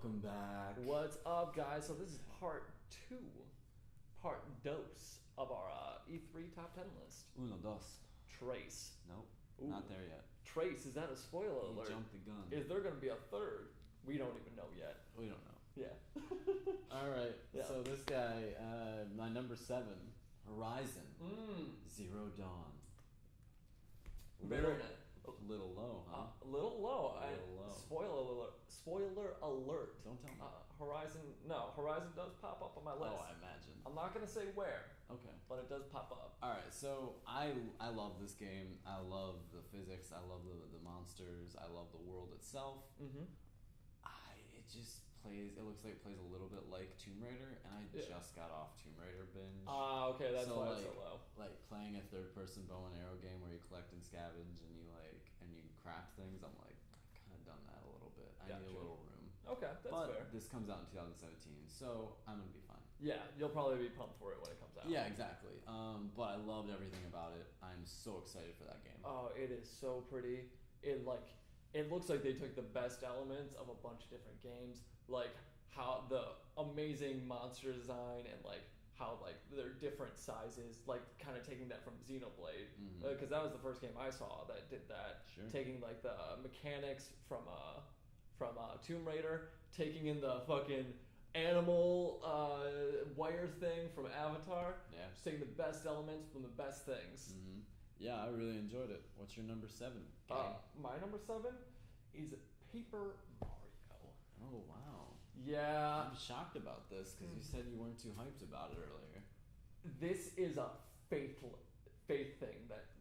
Welcome back. What's up, guys? So this is part dos of our E3 top 10 list. Uno, dos. Trace. Nope, Ooh. not there yet. Trace, is that a spoiler You alert? jumped the gun. Is there going to be a third? We don't even know yet. We don't know. Yeah. Alright, Yeah. so this guy, my number 7, Horizon Zero Dawn. Very nice. A little low, huh? A little low. A little low. Spoiler alert. Don't tell me. Horizon does pop up on my list. Oh, I imagine. I'm not going to say where, Okay. but it does pop up. Alright, so I love this game. I love the physics. I love the monsters. I love the world itself. Mm-hmm. It just plays. It looks like it plays a little bit like Tomb Raider, and I just got off Tomb Raider binge. Okay, that's why it's like, so low. Like playing a third-person bow and arrow game where you collect and scavenge and you craft things. I'm like, I've kind of done that a little bit. I need a little room. Okay, that's but fair. this comes out in 2017, so I'm gonna be fine. Yeah, you'll probably be pumped for it when it comes out. Yeah, exactly. But I loved everything about it. I'm so excited for that game. Oh, it is so pretty. It looks like they took the best elements of a bunch of different games, like how the amazing monster design and like how like they're different sizes, like kind of taking that from Xenoblade, because that was the first game I saw that did that. Sure. Taking like the mechanics from Tomb Raider, taking in the fucking animal wire thing from Avatar. Yeah. Just taking the best elements from the best things. Yeah, I really enjoyed it. What's your number 7? Game? My number 7 is Paper Mario. Oh wow. Yeah, I'm shocked about this because you said you weren't too hyped about it earlier. this is a faith thing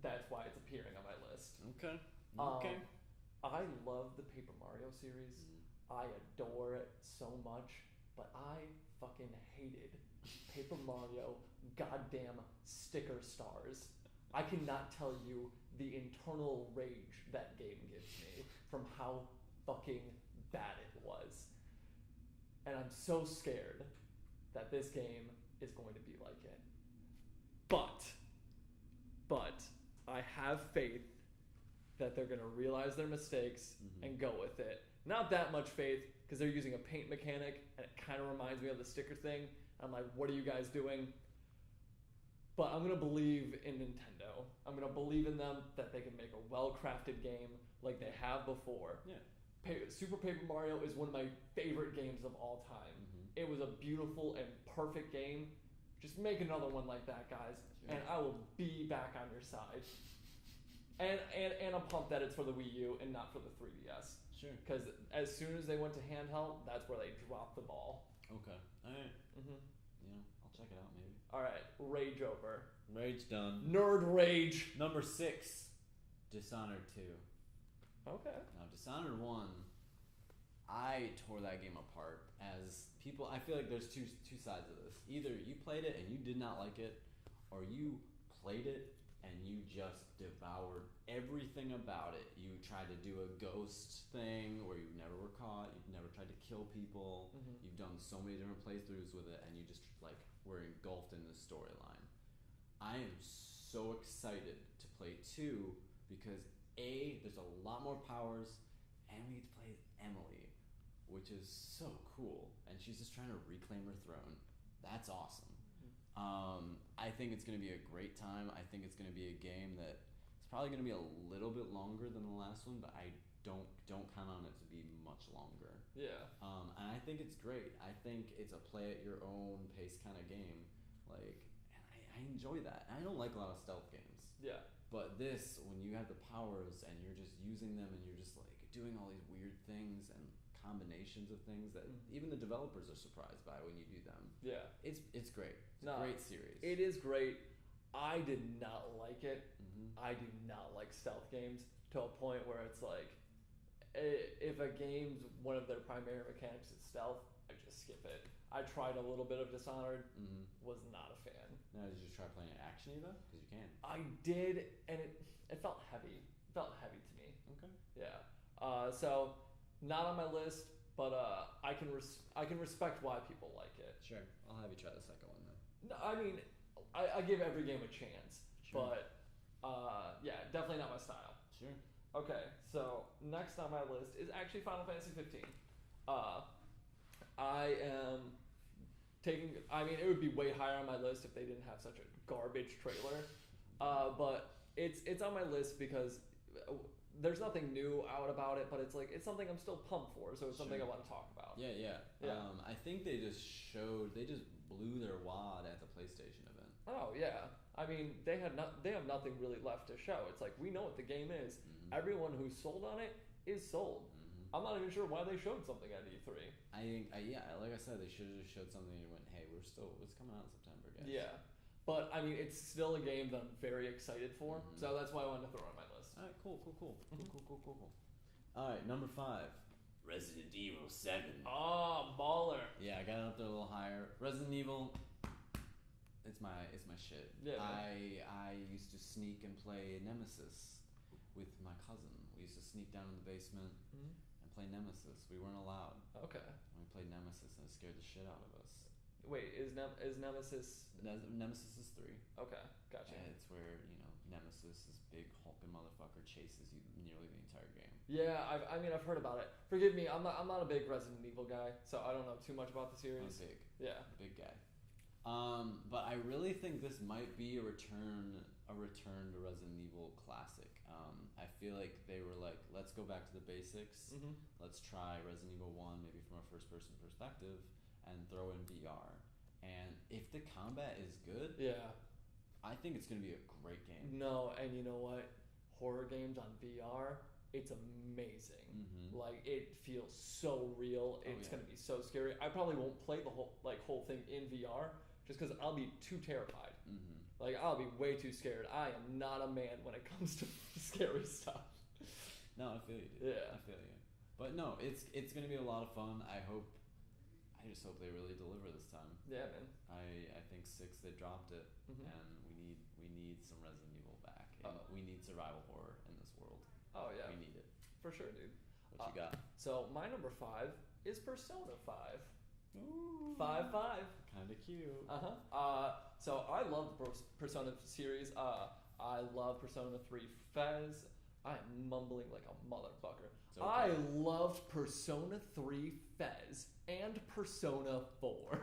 that's why it's appearing on my list. Okay. I love the Paper Mario series. I adore it so much, but I fucking hated Paper Mario goddamn sticker stars. I cannot tell you the internal rage that game gives me from how fucking bad it was. And I'm so scared that this game is going to be like it. But I have faith that they're going to realize their mistakes and go with it. Not that much faith, because they're using a paint mechanic, and it kind of reminds me of the sticker thing. I'm like, what are you guys doing? But I'm going to believe in Nintendo. I'm going to believe in them that they can make a well-crafted game like they have before. Yeah. Super Paper Mario is one of my favorite games of all time. It was a beautiful and perfect game. Just make another one like that, guys, and I will be back on your side. And I'm pumped that it's for the Wii U and not for the 3DS. Sure. Because as soon as they went to handheld, that's where they dropped the ball. Okay. Alright. Yeah, I'll check it out maybe. All right, rage over. Rage done. Nerd rage. Number 6, Dishonored 2. Okay. Now, Dishonored 1, I tore that game apart. As people, I feel like there's two sides of this. Either you played it and you did not like it, or you played it and you just devoured everything about it. You tried to do a ghost thing where you never were caught. You've never tried to kill people. You've done so many different playthroughs with it, and you just like were engulfed in this storyline. I am so excited to play 2 because A, there's a lot more powers, and we get to play as Emily, which is so cool. And she's just trying to reclaim her throne. That's awesome. I think it's going to be a great time. I think it's going to be a game that it's probably going to be a little bit longer than the last one, but I don't count on it to be much longer. Yeah. And I think it's great. I think it's a play at your own pace kind of game. Like, and I enjoy that. And I don't like a lot of stealth games. Yeah. But this, when you have the powers and you're just using them and you're just like doing all these weird things and combinations of things that even the developers are surprised by when you do them. Yeah. It's great. It's a great series. It is great. I did not like it. I do not like stealth games to a point where it's like, if a game's one of their primary mechanics is stealth, I just skip it. I tried a little bit of Dishonored, was not a fan. Now, did you try playing it action though? Because you can. I did, and it felt heavy. It felt heavy to me. Okay. Yeah. So not on my list, but I can respect why people like it. Sure. I'll have you try the second one then. No, I mean, I give every game a chance, Sure. but yeah, definitely not my style. Sure. Okay, so next on my list is actually Final Fantasy 15. I am taking. I mean, it would be way higher on my list if they didn't have such a garbage trailer. But it's on my list because there's nothing new out about it, but it's like it's something I'm still pumped for, so it's something I want to talk about. Yeah. I think they just blew their wad at the PlayStation event. Oh yeah, I mean they have nothing really left to show. It's like we know what the game is. Mm-hmm. Everyone who's sold on it is sold. Mm-hmm. I'm not even sure why they showed something at E3. I think, like I said, they should have just showed something and went, hey, it's coming out in September, guys. Yeah, but I mean it's still a game that I'm very excited for, Mm-hmm. so that's why I wanted to throw it on my list. All right, cool. All right, number 5, Resident Evil 7. Oh, baller. Yeah, I got it up there a little higher. Resident Evil, it's my shit. Yeah, I used to sneak and play Nemesis with my cousin. We used to sneak down in the basement and play Nemesis. We weren't allowed. Okay. We played Nemesis and it scared the shit out of us. Wait, is Nemesis? Nemesis is 3. Okay, gotcha. And it's where Nemesis, this big hulking motherfucker, chases you nearly the entire game. Yeah, I've heard about it. Forgive me, I'm not a big Resident Evil guy, so I don't know too much about the series. I'm big. Yeah. Big guy. But I really think this might be a return to Resident Evil classic. I feel like they were like, let's go back to the basics. Mm-hmm. Let's try Resident Evil 1 maybe from a first-person perspective and throw in VR. And if the combat is good, Yeah. I think it's going to be a great game. No, and you know what? Horror games on VR, it's amazing. Mm-hmm. Like it feels so real. It's yeah. gonna be so scary. I probably won't play the whole thing in VR just because I'll be too terrified. Mm-hmm. Like I'll be way too scared. I am not a man when it comes to scary stuff. No, I feel you, dude. Yeah. I feel you. But no, it's going to be a lot of fun. I just hope they really deliver this time. Yeah, man. I think 6 they dropped it, Mhm. and we need some Resident Evil back. And we need survival horror in this world. Oh yeah, We need it. for sure, dude. What you got? So my number 5 is Persona 5. Ooh. 5. Kind of cute. So I love the Persona series. I love Persona 3 Fez. I am mumbling like a motherfucker. It's okay. I loved Persona 3 Fez and Persona 4.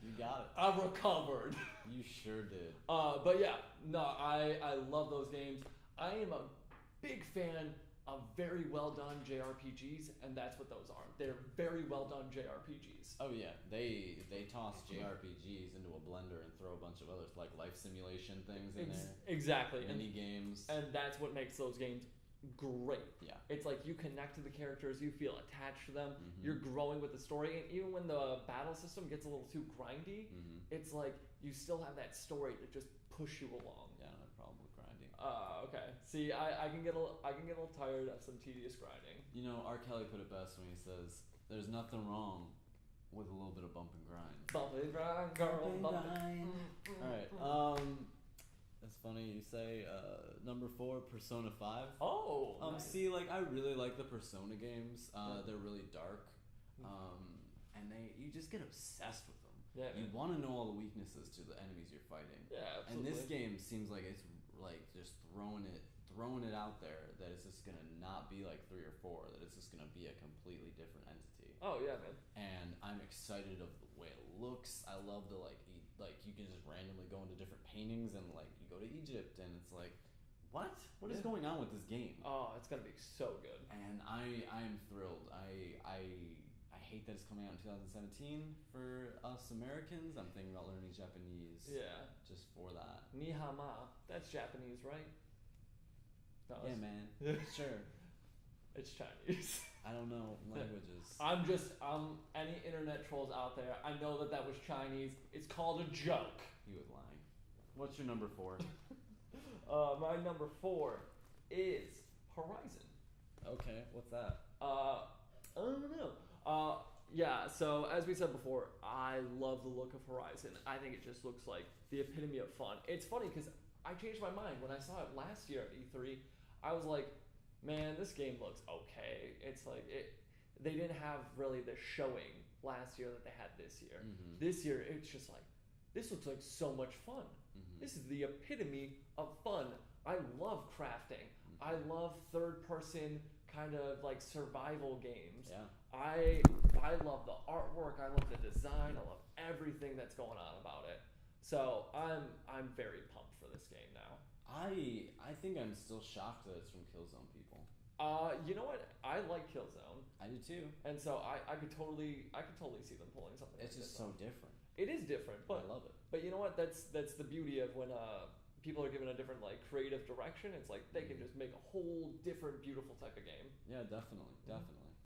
You got it. I recovered. You sure did. But yeah, no, I love those games. I am a big fan of very well done JRPGs, and that's what those are. They're very well done JRPGs. Oh yeah, they toss JRPGs into a blender and throw a bunch of other like life simulation things in there. Exactly. Mini games. And that's what makes those games great. Yeah. It's like you connect to the characters, you feel attached to them, Mhm. you're growing with the story, and even when the battle system gets a little too grindy, Mm-hmm. it's like you still have that story to just push you along. Yeah, I don't have a problem with grinding. Okay. See, I can get a little tired of some tedious grinding. You know, R. Kelly put it best when he says, "There's nothing wrong with a little bit of bump and grind." Bump and grind, girl. Bump and All right. That's funny you say. Number 4, Persona 5. Oh. Nice. See, like I really like the Persona games. They're really dark, and you just get obsessed with them. Yeah. You Man. want to know all the weaknesses to the enemies you're fighting. Yeah. Absolutely. And this game seems like it's like just throwing it out there that it's just gonna not be like 3 or 4. That it's just gonna be a completely different entity. Oh yeah, man. And I'm excited of the way it looks. I love the like you can just randomly go into different paintings and like you go to Egypt and it's like, what is Yeah. going on with this game? Oh, it's gonna be so good. And I am thrilled. I hate that it's coming out in 2017 for us Americans. I'm thinking about learning Japanese. Yeah. Just for that. Nihama. That's Japanese, right? No, Yeah, it's- man. Sure. It's Chinese. I don't know languages. I'm any internet trolls out there. I know that was Chinese. It's called a joke. He was lying. What's your number 4? My number 4 is Horizon. Okay, what's that? I don't know. Yeah, so as we said before, I love the look of Horizon. I think it just looks like the epitome of fun. It's funny because I changed my mind. When I saw it last year at E3, I was like, man, this game looks okay. It's like, they didn't have really the showing last year that they had this year. Mm-hmm. This year, it's just like, this looks like so much fun. Mm-hmm. This is the epitome of fun. I love crafting. I love third-person kind of like survival games. Yeah. I love the artwork. I love the design. I love everything that's going on about it. So I'm very pumped for this game now. I think I'm still shocked that it's from Killzone people. You know what? I like Killzone, I do too. and so I could totally see them pulling something. It's like just this so off. different. It is different, but I love it. But you know what? That's the beauty of when people are given a different like creative direction. It's like they can just make a whole different beautiful type of game. Yeah, definitely.